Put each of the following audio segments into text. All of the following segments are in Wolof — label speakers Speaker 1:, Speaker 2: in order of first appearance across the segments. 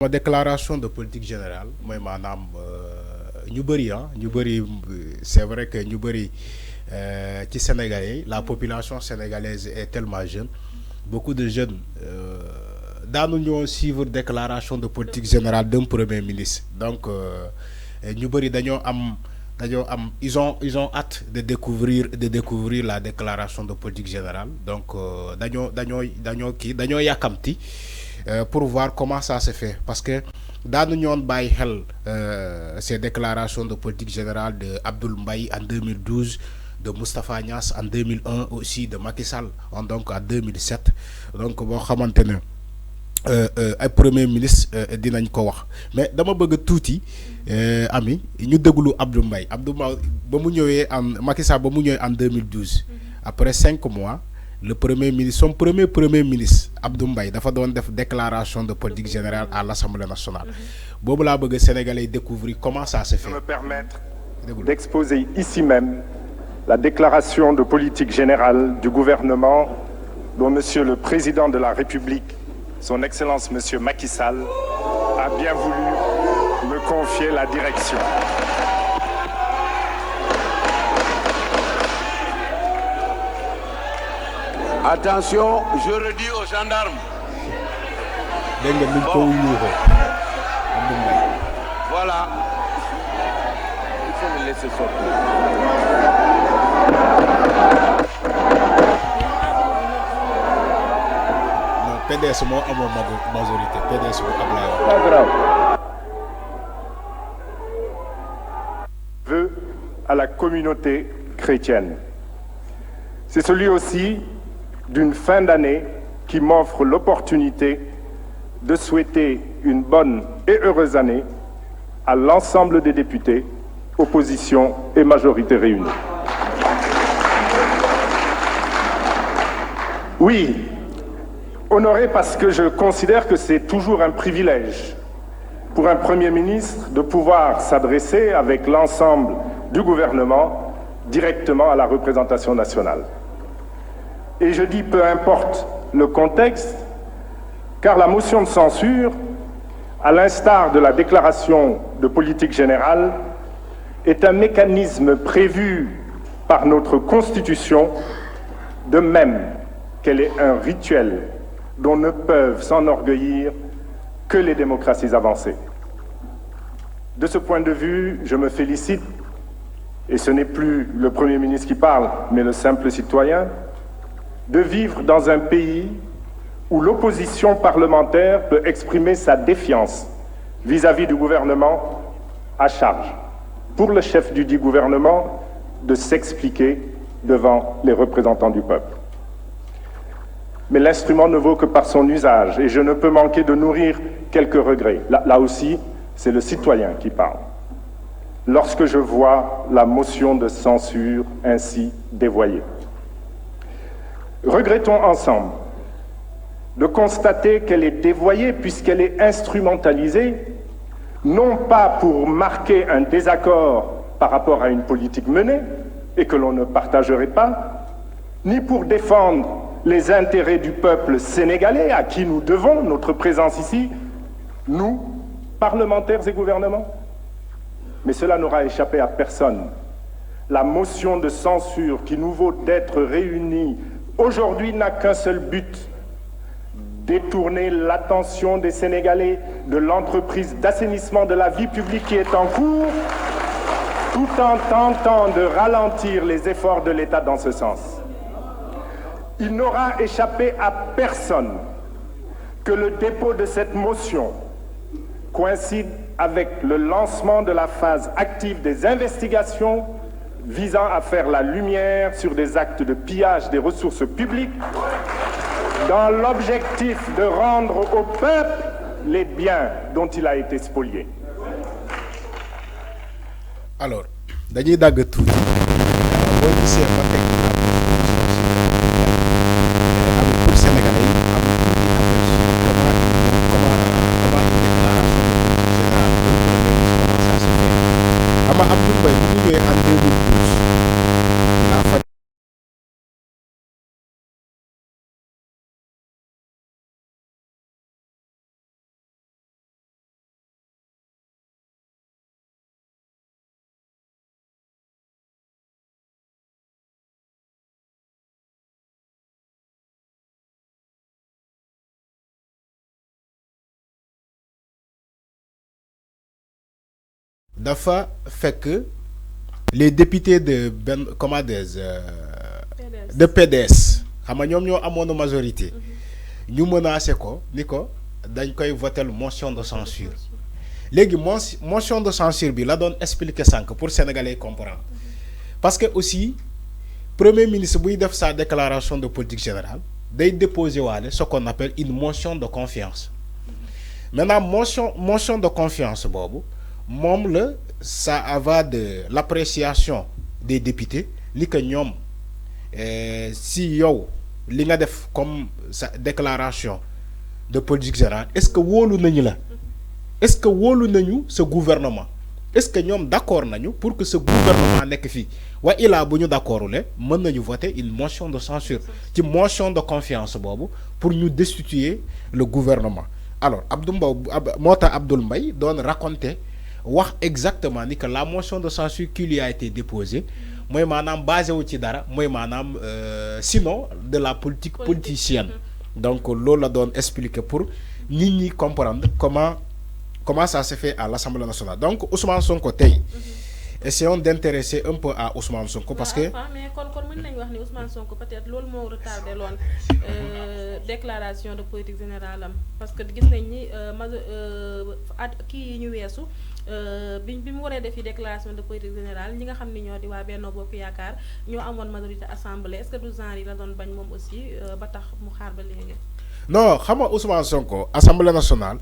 Speaker 1: ma déclaration de politique générale mooy maanaam ñu bëri ñu bëri c'est vrai que ñu bëri ci Sénégalais la population sénégalaise est tellement jeune beaucoup de jeunes daanu ñoo suivre déclaration de politique générale d'un premier ministre donc ñu bëri dañoo am ils ont hâte de découvrir la déclaration de politique générale donc dañoo yàkkamti pour voir comment ça se fait parce que daanu ñoon bàyyi xel ces déclarations de politique générale de Abdoul Mbaye en 2012 de Moustapha Niasse en 2001 aussi de Macky Sall donc en 2007 donc boo xamante ne ay premier ministre dinañ ko wax mais dama bëgg tuuti ami ñu déglu Abdoul Mbaye ba mu ñëwee Macky Sall ba mu ñëwee en 2012 après 5 mois le premier ministre son premier ministre Abdoul Mbaye dafa doon def déclaration de politique générale à l'Assemblée nationale boobu laa bëgg Sénégalais découvrir comment ça se fait.
Speaker 2: Je me permettre d'exposer ici même la déclaration de politique générale du gouvernement dont Monsieur le Président de la République, Son Excellence Monsieur Macky Sall, a bien voulu me confier la direction.
Speaker 3: Attention, je redis aux gendarmes. Voilà. Il faut le laisser sortir.
Speaker 1: Non, PDS moo amoon majorité PDS moo Ablaye.
Speaker 2: Vœu à la communauté chrétienne. C'est celui aussi d'une fin d'année qui m'offre l'opportunité de souhaiter une bonne et heureuse année à l'ensemble des députés, opposition et majorité réunies. Oui, honoré parce que je considère que c'est toujours un privilège pour un Premier ministre de pouvoir s'adresser avec l'ensemble du gouvernement directement à la représentation nationale. Et je dis peu importe le contexte, car la motion de censure, à l'instar de la déclaration de politique générale, est un mécanisme prévu par notre Constitution, de même qu'elle est un rituel dont ne peuvent s'enorgueillir que les démocraties avancées. De ce point de vue, je me félicite, et ce n'est plus le Premier ministre qui parle, mais le simple citoyen, de vivre dans un pays où l'opposition parlementaire peut exprimer sa défiance vis-à-vis du gouvernement, à charge pour le chef du dit gouvernement de s'expliquer devant les représentants du peuple. Mais l'instrument ne vaut que par son usage et je ne peux manquer de nourrir quelques regrets. Là aussi, c'est le citoyen qui parle. Lorsque je vois la motion de censure ainsi dévoyée. Regrettons ensemble de constater qu'elle est dévoyée puisqu'elle est instrumentalisée, non pas pour marquer un désaccord par rapport à une politique menée et que l'on ne partagerait pas, ni pour défendre les intérêts du peuple sénégalais à qui nous devons notre présence ici, nous, parlementaires et gouvernements. Mais cela n'aura échappé à personne. La motion de censure qui nous vaut d'être réunis aujourd'hui n'a qu'un seul but, détourner l'attention des Sénégalais de l'entreprise d'assainissement de la vie publique qui est en cours, tout en tentant de ralentir les efforts de l'État dans ce sens. Il n'aura échappé à personne que le dépôt de cette motion coïncide avec le lancement de la phase active des investigations visant à faire la lumière sur des actes de pillage des ressources publiques dans l'objectif de rendre au peuple les biens dont il a été spolié.
Speaker 1: Alors, dañuy dagg tuuti boo gisee ma teg am pour Sénégalais yi am tuuti comment une déclaration de politique générale comment ça se fait xam nga Abdoul Mbaye bu ñu ñëwee en 2012 la fa dafa que les députés de de PDS xam nga ñoom ñoo amoon majorité ñu menacé ko ni ko dañ koy voter motion de censure léegi motion de censure bi la doon expliquer sànq pour sénégalais comprendre parce que aussi premier ministre buy def sa déclaration de politique générale day déposer ce qu'on appelle une motion de confiance maintenant motion de confiance boobu moom la ça va de l'appréciation des députés li que ñoom si yow li nga def comme sa déclaration de politique générale est-ce que wóolu nañu la est-ce que wóolu nañu ce gouvernement est-ce que ñoom d'accord nañu pour que ce gouvernement nekk fii wa ilaa bu ñu d'accordule mën nañu voter une motion de censure ci motion de confiance boobu pour ñu destituer le gouvernement alors Abdoul Mbaye doon raconter wax exactement ni que la motion de censure qui lui a été déposée mooy maanaam basé wu ci dara mooy maanaam sinon de la politique politicienne donc loolu la doon expliquer pour nit ñi comprendre comment ça se fait à l'Assemblée nationale donc Ousmane Sonko tey essayons d'intéresser un peu à Ousmane Sonko parce que
Speaker 4: mais kon mën nañ wax ni Ousmane Sonko peut-être loolu moo retardé loon déclaration de politique générale am parce que gis nañ ni kii yi ñu weesu bi mu waree def déclaration de politique générale ñi nga xam ni ñoo di waa Benno Bokk Yaakaar ñoo amoon majorité assemblée est-ce que du genre yi la doon bañ moom aussi ba tax mu xaar ba léegi.
Speaker 1: non xam nga Ousmane Sonko assemblée nationale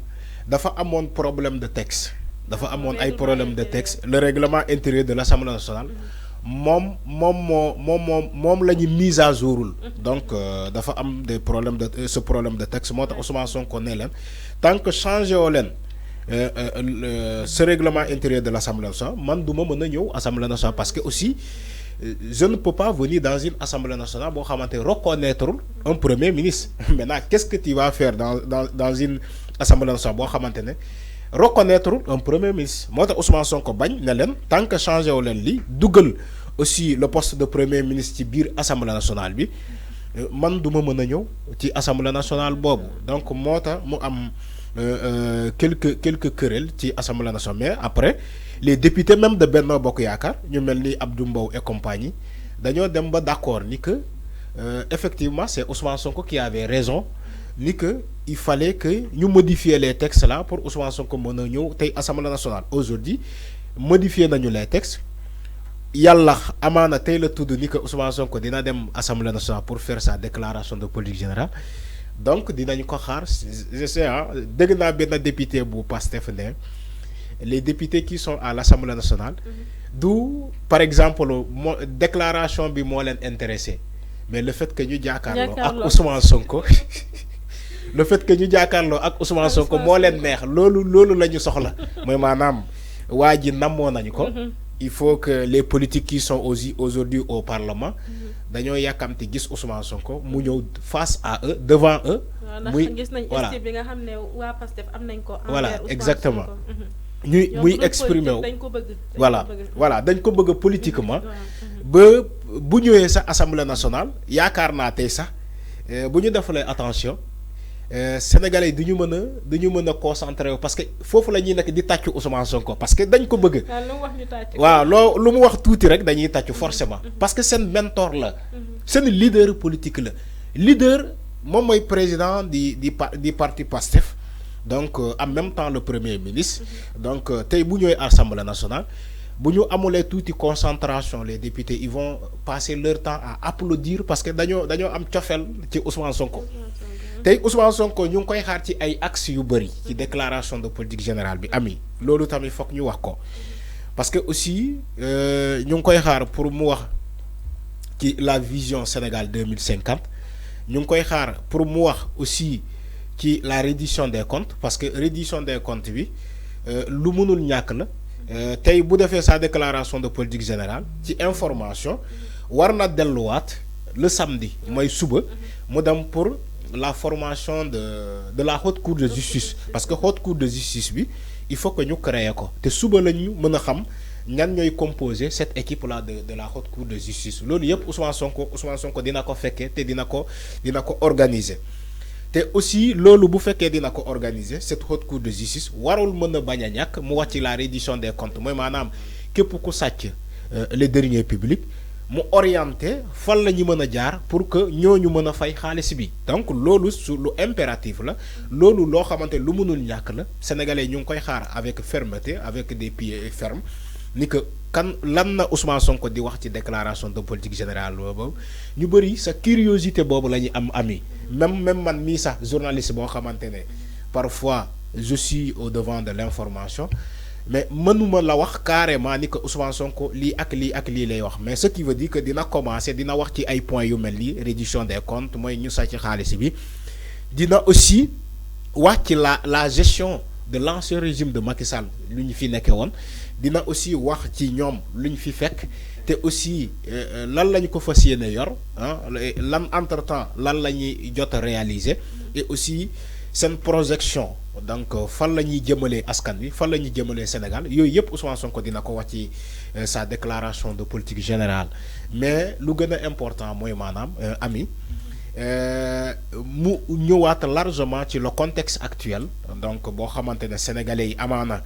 Speaker 1: dafa amoon problème de texte. dafa amoon ay problème de texte le règlement intérieur de l'Assemblée nationale moom la ñu mise à jourul donc dafa am des problèmes de ce problème de texte moo tax Ousmane Sonko ne leen tant que changé woo leen ce règlement intérieur de l'Assemblée nationale man du ma mën a ñëw Assemblée nationale parce que aussi je ne peux pas venir dans une Assemblée nationale boo xamante reconnaître un premier ministre maintenant qu'est-ce que tu vas faire dans une Assemblée nationale boo xamante ne reconnaître un premier ministre moo tax Ousmane Sonko bañ ne leen tant que changé wu leen li dugal aussi le poste de premier ministre ci biir Assemblée nationale bi man du ma mën a ñëw ci Assemblée nationale boobu donc moo tax mu am quelques querelles ci Assemblée nationale mais après les députés même de Benno Bokk Yaakaar ñu mel ni Abdou Mbow et compagnie dañoo dem ba d'accord ni que effectivement c'est Ousmane Sonko qui avait raison ni que il fallait que ñu modifier les textes là pour Ousmane Sonko mën a ñëw tey Assemblée nationale aujourd'hui modifier nañu les textes yàlla amaana tey la tudd ni que Ousmane Sonko dina dem Assemblée nationale pour faire sa déclaration de politique générale donc dinañu ko xaar je sais dégg naa benn député bu Pastef ne les députés qui sont à l'Assemblée nationale du par exemple déclaration bi moo leen intéressé mais le fait que ñu jàkkaarloo ak Ousmane Sonko le fait que ñu jàkkaarloo ak Ousmane Sonko moo leen neex loolu la ñu soxla mooy maanaam waa ji namoo nañu ko il faut que les politiques qui sont aussi aujourd'hui au Parlement dañoo yàkkamti gis Ousmane Sonko mu ñëw face à eux devant eux muy
Speaker 4: voilà bi nga xam ne waa Pastef am nañ ko
Speaker 1: voilà exactement muy exprimer wu voilà dañ ko bëgg politiquement ba bu ñëwee sax Assemblée nationale yaakaar naa tey sax bu ñu defalee attention Sénégalais yi du ñu mën a concentré wu parce que foofu la ñuy nekk di tàccu Ousmane Sonko parce que dañ ko bëgg. waaw lu mu wax tuuti rek dañuy tàccu forcément. parce que seen mentor la. seen leader politique la. leader moom mooy président di parti PASTEF donc en même temps le premier ministre. donc tey bu ñëwee Assemblée nationale bu ñu amulee tuuti concentration les députés ils vont passer leur temps à applaudir parce que dañoo am cofeel ci Ousmane Sonko. tey Ousmane Sonko ñu ngi koy xaar ci ay axes yu bëri ci déclaration de politique générale bi ami loolu tamit foog ñu wax ko parce que aussi ñu ngi koy xaar pour mu wax ci la vision Sénégal 2050 ñu ngi koy xaar pour mu wax aussi ci la reddition des comptes parce que reddition des comptes bi lu mënul ñàkk la tey bu defee sa déclaration de politique générale ci information war na delluwaat le samedi mooy suba mu dem pour la formation de la haute cour de justice parce que haute cour de justice bi il faut que ñu créer ko te suba la ñu mën a xam ñan ñooy composer cette équipe là de la haute cour de justice loolu yëpp Ousmane Sonko dina ko fekkee te dina ko organiser te aussi loolu bu fekkee dina ko organiser cette haute cour de justice warul mën a bañ a ñàkk mu wax ci la reddition des comptes mooy maanaam képp ku sàcc les deniers publics mu orienté fan la ñu mën a jaar pour que ñooñu mën a fay xaalis bi donc loolu su lu impératif la loolu loo xamante lu mënul ñàkk la sénégalais ñu ngi koy xaar avec fermeté avec des pieds fermes ni que kan lan na Ousmane Sonko di wax ci déclaration de politique générale boobu ñu bëri sa curiosité boobu la ñu am ami même man mii sax journaliste boo xamante ne parfois je suis au devant de l'information mais mënuma la wax carrément ni que Ousmane Sonko lii ak lii lay wax mais ce qui veut dire que dina commencer dina wax ci ay points yu mel ni reddition des comptes mooy ñu sàcc xaalis bi dina aussi wax ci la gestion de l'ancien régime de Macky Sall lu ñu fi nekkee woon dina aussi wax ci ñoom lu ñu fi fekk te aussi lan lañu ko fas yéene yor lan entre temps lan la ñuy jot a réaliser et aussi seen projection donc fan la ñuy jëmalee askan wi fan la ñuy jëmalee Sénégal yooyu yëpp Ousmane Sonko dina ko wax ci sa déclaration de politique générale mais lu gën a important mooy maanaam ami mu ñëwaat largement ci le contexte actuel donc boo xamante ne sénégalais yi amaana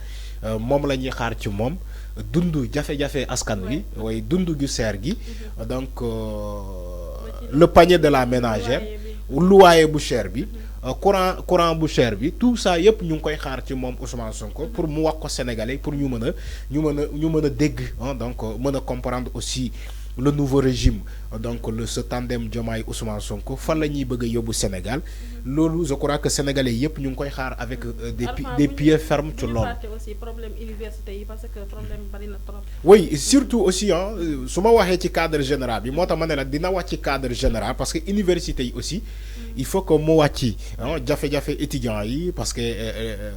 Speaker 1: moom la ñuy xaar ci moom dund jafe-jafe askan wi way dund gu seer gi donc le panier de la ménagère loyer bu cher bi courant bu cher bi tout ça yëpp ñu ngi koy xaar ci moom Ousmane Sonko pour mu wax ko sénégalais pour ñu mën a dégg donc mën a comprendre aussi le nouveau régime donc ce tandem Diomaye Ousmane Sonko fan la ñuy bëgg a yóbbu Sénégal loolu je crois que sénégalais yëpp ñu ngi koy xaar avec des pieds fermes ci loolu.
Speaker 4: aussi problème université yi parce que problème bari na trop.
Speaker 1: oui surtout aussi su ma waxee ci cadre général bi moo tax ma ne la dina wax ci cadre général parce que université yi aussi il faut que mu wàcc jafe-jafe étudiants yi parce que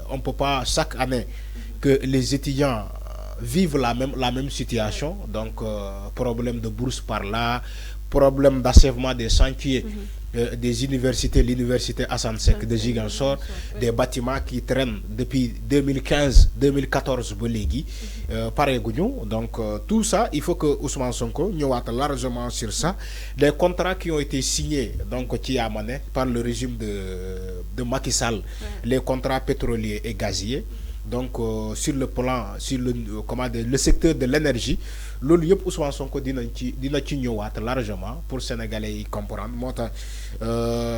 Speaker 1: on peut pas chaque année que les étudiants vivent la même situation donc problème de bourse par là problème d'achèvement des chantiers des universités l'université Assane Seck de Ziguinchor des bâtiments qui traînent depuis 2014 ba léegi pareeguñu donc tout ça il faut que Ousmane Sonko ñëwaat largement sur ça des contrats qui ont été signés donc ci Yamane par le régime de Macky Sall les contrats pétroliers et gaziers donc sur le plan sur le secteur de l'énergie loolu yëpp Ousmane Sonko dina ci ñëwaat largement pour sénégalais yi comprendre moo tax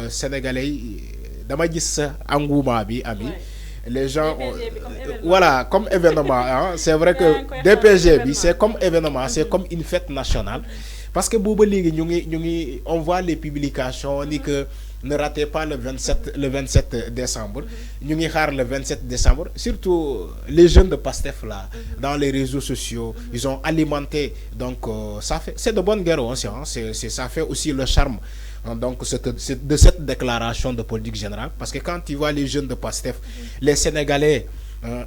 Speaker 1: sénégalais yi dama gis sa engouement bi ami les gens voilà comme événement c'est vrai que DPG bi c'est comme événement c'est comme une fête nationale parce que booba léegi ñu ngi on voit les publications ni que ne ratez pas le 27 décembre ñu ngi xaar le 27 décembre surtout les jeunes de Pastef là dans les réseaux sociaux ils ont alimenté donc ça fait c'est de bonne guerre aussi ça fait aussi le charme donc de cette déclaration de politique générale parce que quand tu vois les jeunes de Pastef les Sénégalais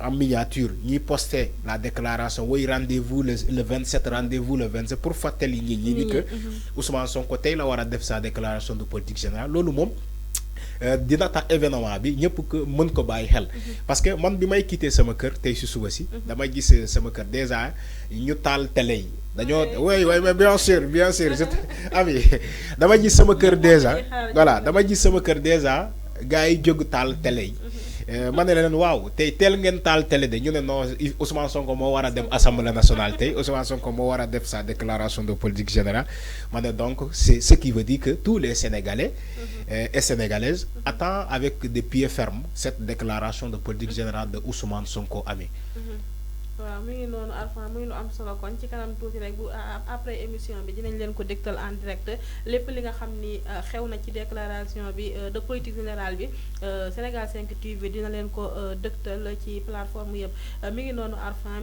Speaker 1: en miniature ñuy posté la déclaration woy rendez-vous le 27 rendez-vous le 27 pour fàttali nit ñi ni que Ousmane Sonko tey la war a def sa déclaration de politique générale loolu moom dina tax événement bi ñëpp ko mën ko bàyyi xel parce que man bi may quitté sama kër tey si suba si dama gis sama kër déjà ñu taal télé yi dañoo oui mais bien sûr ami dama gis sama kër déjà voilà dama gis sama kër déjà gars yi jóg taal télé yi ma ne leen waaw tey teel ngeen taal télé de ñu ne non Ousmane Sonko moo war a dem assemblée nationale tey Ousmane Sonko moo war a def sa déclaration de politique générale ma ne donc c'est ce qui veut dire que tous les Sénégalais et Sénégalaises attendent avec des pieds fermes cette déclaration de politique générale de Ousmane Sonko ami.
Speaker 4: waaw mu ngi noonu Arfan muy lu am solo kon ci kanam tuuti rek bu après émission bi dinañ leen ko dégtal en direct lépp li nga xam ni xew na ci déclaration bi de politique générale bi Sénégal 5 TV dina leen ko dégtal ci plateforme yëpp mi ngi noonu Arfan